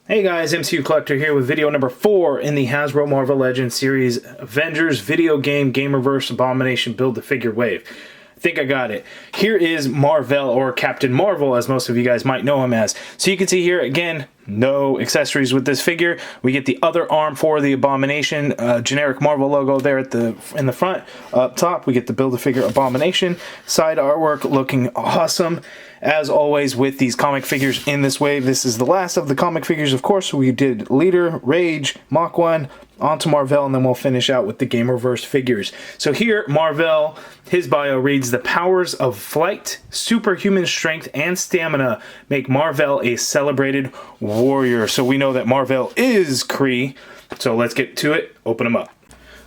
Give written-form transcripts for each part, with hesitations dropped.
Hey guys, MCU Collector here with video number 4 in the Hasbro Marvel Legends series Avengers video game Gamerverse Abomination Build-A-Figure Wave. I think I got it. Here is MAR-VELL, or Captain Marvel, as most of you guys might know him as. So you can see here, again, no accessories with this figure. We get the other arm for the Abomination, generic Marvel logo there at in the front. Up top, we get the Build-A-Figure Abomination. Side artwork looking awesome. As always with these comic figures in this wave, this is the last of the comic figures, of course. We did Leader, Rage, Mach-1, onto MAR-VELL, and then we'll finish out with the Gamerverse figures. So here, MAR-VELL, his bio reads, the powers of flight, superhuman strength, and stamina make MAR-VELL a celebrated warrior. So we know that MAR-VELL is Kree. So let's get to it, open him up.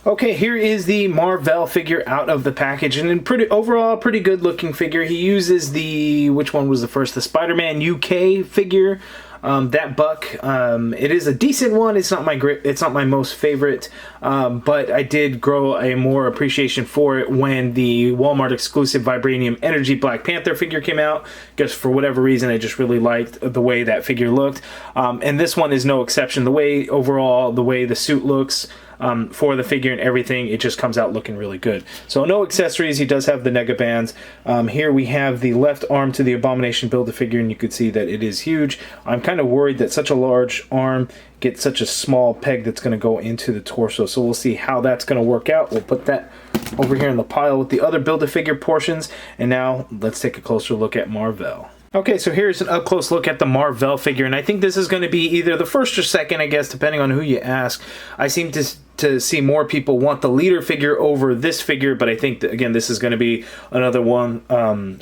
Okay, here is the MAR-VELL figure out of the package, and overall pretty good looking figure. He uses the, which one was the first? The Spider-Man UK figure. That buck, it is a decent one. It's not my most favorite, but I did grow a more appreciation for it when the Walmart exclusive Vibranium Energy Black Panther figure came out. Because for whatever reason, I just really liked the way that figure looked. And this one is no exception. The way the suit looks, for the figure and everything, it just comes out looking really good. So no accessories. He does have the nega bands. Here we have the left arm to the Abomination Build-A-Figure, and you can see that it is huge. I'm kind of worried that such a large arm gets such a small peg that's going to go into the torso. So we'll see how that's going to work out. We'll put that over here in the pile with the other Build-A-Figure portions. And now let's take a closer look at MAR-VELL. Okay, so here's an up-close look at the MAR-VELL figure, and I think this is going to be either the first or second, I guess, depending on who you ask. I seem to see more people want the Leader figure over this figure, but I think that, again, this is going to be another one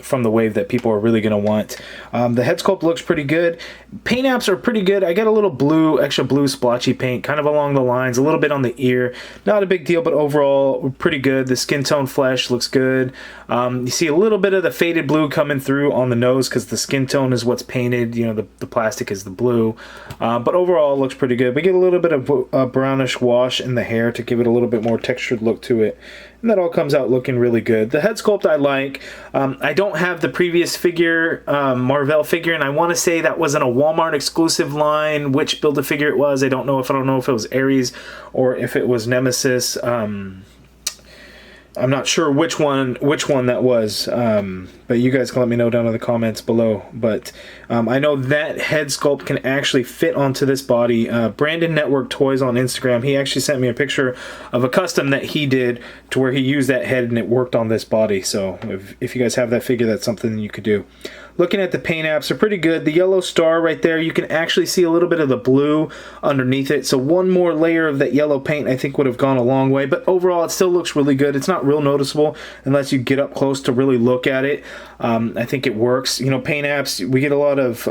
from the wave that people are really going to want. The head sculpt looks pretty good. Paint apps are pretty good. I got a little blue, extra blue splotchy paint, kind of along the lines, a little bit on the ear. Not a big deal, but overall, pretty good. The skin tone flesh looks good. You see a little bit of the faded blue coming through on the nose because the skin tone is what's painted. You know, the plastic is the blue. But overall, it looks pretty good. We get a little bit of brownish wash in the hair to give it a little bit more textured look to it, and that all comes out looking really good. The head sculpt I like. I don't have the previous figure, MAR-VELL figure, and I want to say that wasn't a Walmart exclusive line. Which Build-A-Figure it was, I don't know if it was Ares or if it was Nemesis. I'm not sure which one that was, but you guys can let me know down in the comments below. But I know that head sculpt can actually fit onto this body. Brandon Network Toys on Instagram, he actually sent me a picture of a custom that he did to where he used that head and it worked on this body. So if you guys have that figure, that's something you could do. Looking at the paint apps, they're pretty good. The yellow star right there, you can actually see a little bit of the blue underneath it. So one more layer of that yellow paint I think would have gone a long way. But overall, it still looks really good. It's not real noticeable unless you get up close to really look at it. I think it works. You know, paint apps, we get a lot of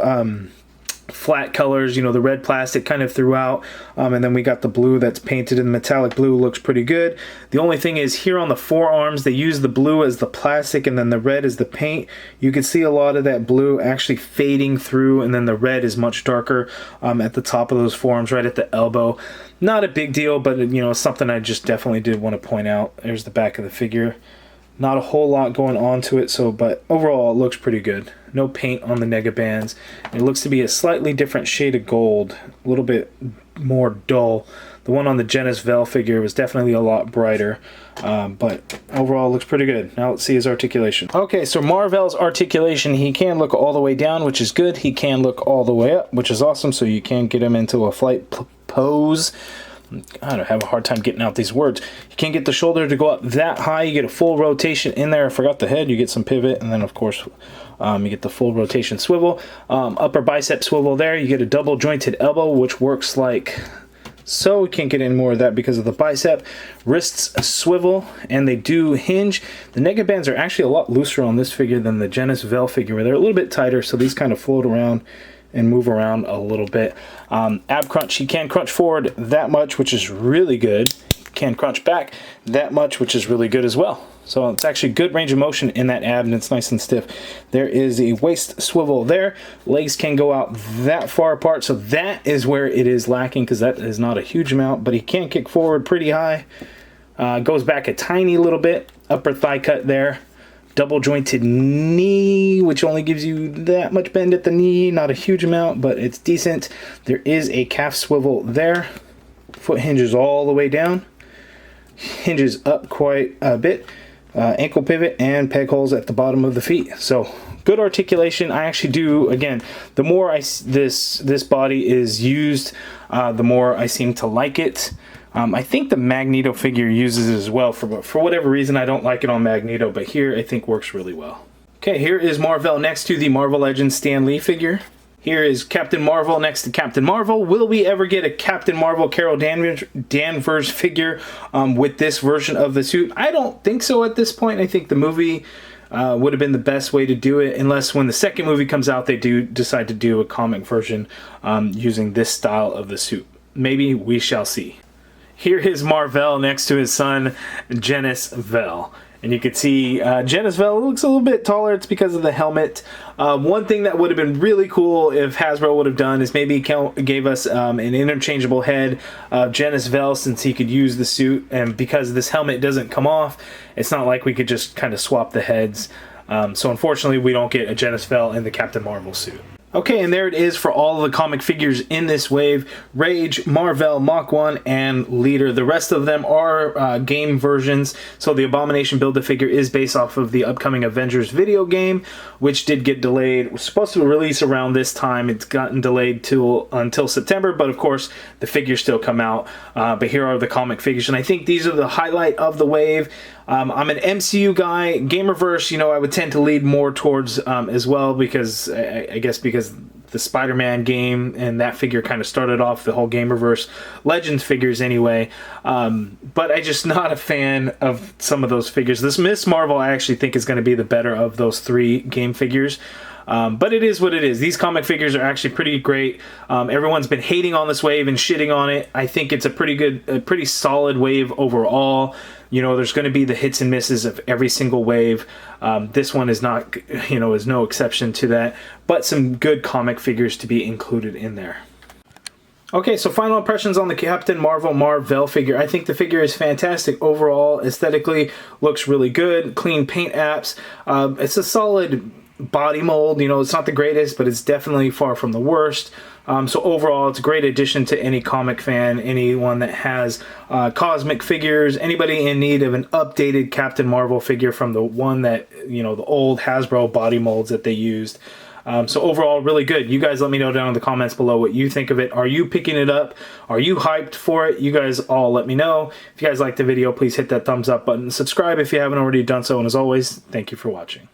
flat colors, you know, the red plastic kind of throughout, and then we got the blue that's painted in the metallic blue. Looks pretty good. The only thing is here on the forearms, they use the blue as the plastic and then the red as the paint. You can see a lot of that blue actually fading through, and then the red is much darker at the top of those forearms, right at the elbow. Not a big deal, but you know, something I just definitely did want to point out. There's the back of the figure. Not a whole lot going on to it, but overall it looks pretty good. No paint on the nega bands. It looks to be a slightly different shade of gold, a little bit more dull. The one on the GameVerse figure was definitely a lot brighter, but overall it looks pretty good. Now let's see his articulation. Okay, so MAR-VELL's articulation, he can look all the way down, which is good. He can look all the way up, which is awesome, so you can get him into a flight pose. I don't have a hard time getting out these words. You can't get the shoulder to go up that high. You get a full rotation in there. I forgot the head. You get some pivot, and then of course you get the full rotation swivel. Upper bicep swivel there. You get a double jointed elbow, which works like so. You can't get any more of that because of the bicep. Wrists swivel, and they do hinge. The nega bands are actually a lot looser on this figure than the GameVerse figure, where they're a little bit tighter, so these kind of float around and move around a little bit. Ab crunch, he can crunch forward that much, which is really good. He can crunch back that much, which is really good as well. So it's actually good range of motion in that ab, and it's nice and stiff. There is a waist swivel there. Legs can go out that far apart, so that is where it is lacking, because that is not a huge amount, but he can kick forward pretty high. Goes back a tiny little bit. Upper thigh cut there. double jointed knee, which only gives you that much bend at the knee, not a huge amount, but it's decent. There is a calf swivel there. Foot hinges all the way down, hinges up quite a bit, ankle pivot and peg holes at the bottom of the feet. So good articulation. I actually do, again, the more this body is used, the more I seem to like it. I think the Magneto figure uses it as well. For whatever reason, I don't like it on Magneto, but here I think works really well. Okay, here is MAR-VELL next to the Marvel Legends Stan Lee figure. Here is Captain Marvel next to Captain Marvel. Will we ever get a Captain Marvel Carol Danvers figure with this version of the suit? I don't think so at this point. I think the movie would have been the best way to do it, unless when the second movie comes out, they do decide to do a comic version using this style of the suit. Maybe, we shall see. Here is MAR-VELL next to his son, GameVerse. And you can see GameVerse looks a little bit taller. It's because of the helmet. One thing that would have been really cool if Hasbro would have done is maybe gave us an interchangeable head of GameVerse, since he could use the suit. And because this helmet doesn't come off, it's not like we could just kind of swap the heads. So unfortunately, we don't get a GameVerse in the Captain Marvel suit. Okay, and there it is for all of the comic figures in this wave. Rage, MAR-VELL, Mach-1, and Leader. The rest of them are game versions. So the Abomination Build-A-Figure is based off of the upcoming Avengers video game, which did get delayed. It was supposed to release around this time. It's gotten delayed until September, but of course, the figures still come out. But here are the comic figures, and I think these are the highlight of the wave. I'm an MCU guy. Gamerverse, you know, I would tend to lead more towards as well, because I guess because the Spider-Man game and that figure kind of started off the whole Gamerverse Legends figures anyway. But I'm just not a fan of some of those figures. This Miss Marvel I actually think is going to be the better of those three game figures. But it is what it is. These comic figures are actually pretty great. Everyone's been hating on this wave and shitting on it. I think it's a pretty solid wave overall. You know, there's going to be the hits and misses of every single wave. This one is not, you know, is no exception to that. But some good comic figures to be included in there. Okay, so final impressions on the Captain Marvel MAR-VELL figure. I think the figure is fantastic overall. Aesthetically, looks really good. Clean paint apps. It's a solid body mold. You know, it's not the greatest, but it's definitely far from the worst. So overall, it's a great addition to any comic fan, anyone that has cosmic figures, anybody in need of an updated Captain Marvel figure from the one that, you know, the old Hasbro body molds that they used. So overall, really good. You guys let me know down in the comments below what you think of it. Are you picking it up? Are you hyped for it? You guys all let me know. If you guys liked the video, please hit that thumbs up button. Subscribe if you haven't already done so. And as always, thank you for watching.